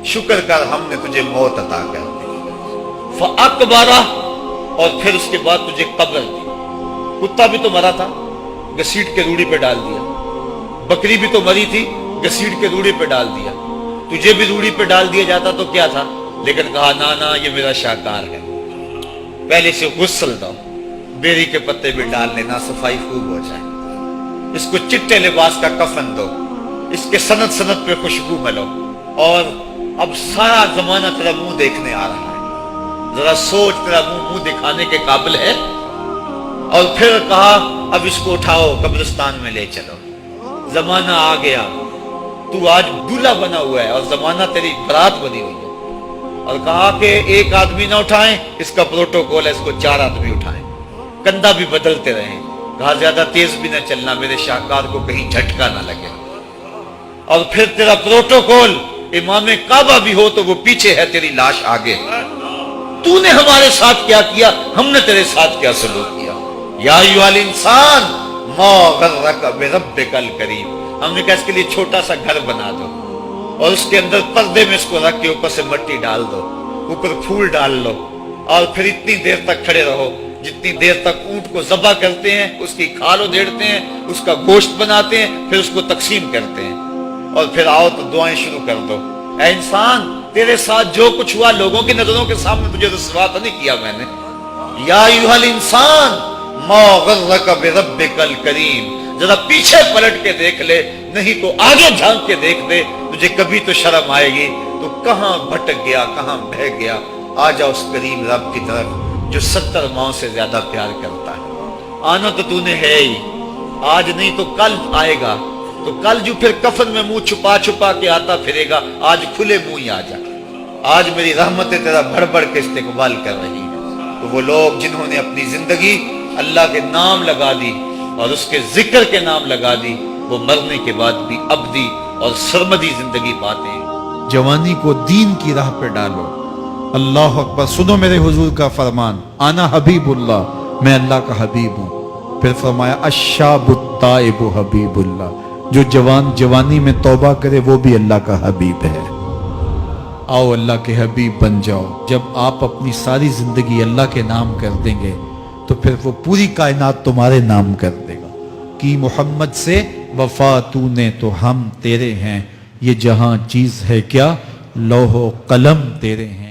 شکر کر ہم نے تجھے موت عطا کر دی۔ فَأَقْبَرَ، اور پھر اس کے بعد تجھے قبر دی۔ کتا بھی تو مرا تھا، گھسیٹ کے روڑی پہ ڈال دیا۔ بکری بھی تو مری تھی، گھسیٹ کے روڑی پہ ڈال دیا۔ تجھے بھی روڑی پہ ڈال دیا جاتا تو کیا تھا، لیکن کہا نا یہ میرا شاہکار ہے، پہلے سے غسل دو، بیری کے پتے بھی ڈال لینا، صفائی خوب ہو جائے، اس کو چٹے لباس کا کفن دو، اس کے سند سند پہ خوشبو ملو، اور اب سارا زمانہ تیرا منہ دیکھنے آ رہا ہے، ذرا سوچ تیرا منہ دکھانے کے قابل ہے۔ اور پھر کہا اب اس کو اٹھاؤ قبرستان میں لے چلو، زمانہ آ گیا، تو آج دولہا بنا ہوا ہے اور زمانہ تیری برات بنی ہوئی ہے۔ اور کہا کہ ایک آدمی نہ اٹھائیں، اس کا پروٹوکول ہے، اس کو 4 آدمی اٹھائیں، کندھا بھی بدلتے رہیں، کہا زیادہ تیز بھی نہ چلنا، میرے شاہکار کو کہیں جھٹکا نہ لگے۔ اور پھر تیرا پروٹوکول امام کعبہ بھی ہو تو وہ پیچھے ہے، تیری لاش آگے۔ تو نے ہمارے ساتھ کیا کیا، ہم نے تیرے ساتھ کیا سلوک کیا۔ یا ایھا الانسان ما غرک بربک الکریم، ہم نے کہا اس کے لیے چھوٹا سا گھر بنا دو اور اس کے اندر پردے میں اس کو رکھ کے اوپر سے مٹی ڈال دو، اوپر پھول ڈال لو، اور پھر اتنی دیر تک کھڑے رہو جتنی دیر تک اونٹ کو ذبح کرتے ہیں، اس کی کھال ادھیڑتے ہیں، اس کا گوشت بناتے ہیں، پھر اس کو تقسیم کرتے ہیں، اور پھر آؤ تو دعائیں شروع کر دو۔ اے انسان، تیرے ساتھ جو کچھ ہوا لوگوں کی نظروں کے سامنے تجھے رسوا تو نہیں کیا میں نے۔ یا ایھا الانسان ما غرک بربک الکریم، ذرا پیچھے پلٹ کے دیکھ لے، نہیں تو آگے جھانک کے دیکھ لے، تجھے کبھی تو شرم آئے گی، تو کہاں بھٹک گیا، کہاں بہہ گیا۔ آ جا اس کریم رب کی طرف جو 70 ماؤں سے زیادہ پیار کرتا ہے۔ آنا تو نے ہے ہی، آج نہیں تو کل آئے گا، تو کل جو پھر کفن میں منہ چھپا چھپا کے آتا پھرے گا، آج کھلے منہ ہی آ جا۔ آج میری رحمتیں تیرا بڑھ بڑھ کے استقبال کر رہی ہیں۔ تو وہ لوگ جنہوں نے اپنی زندگی اللہ کے نام لگا دی اور اس کے ذکر کے نام لگا دی، وہ مرنے کے بعد بھی ابدی اور سرمدی زندگی پاتے ہیں۔ جوانی کو دین کی راہ پہ ڈالو۔ اللہ اکبر، سنو میرے حضور کا فرمان، انا حبیب اللہ، میں اللہ کا حبیب ہوں۔ پھر فرمایا الشاب التائب حبیب اللہ، جو جوان جوانی میں توبہ کرے وہ بھی اللہ کا حبیب ہے۔ آؤ اللہ کے حبیب بن جاؤ۔ جب آپ اپنی ساری زندگی اللہ کے نام کر دیں گے تو پھر وہ پوری کائنات تمہارے نام کر دے گا۔ کی محمد سے وفا تو نے تو ہم تیرے ہیں، یہ جہاں چیز ہے کیا، لوح و قلم تیرے ہیں۔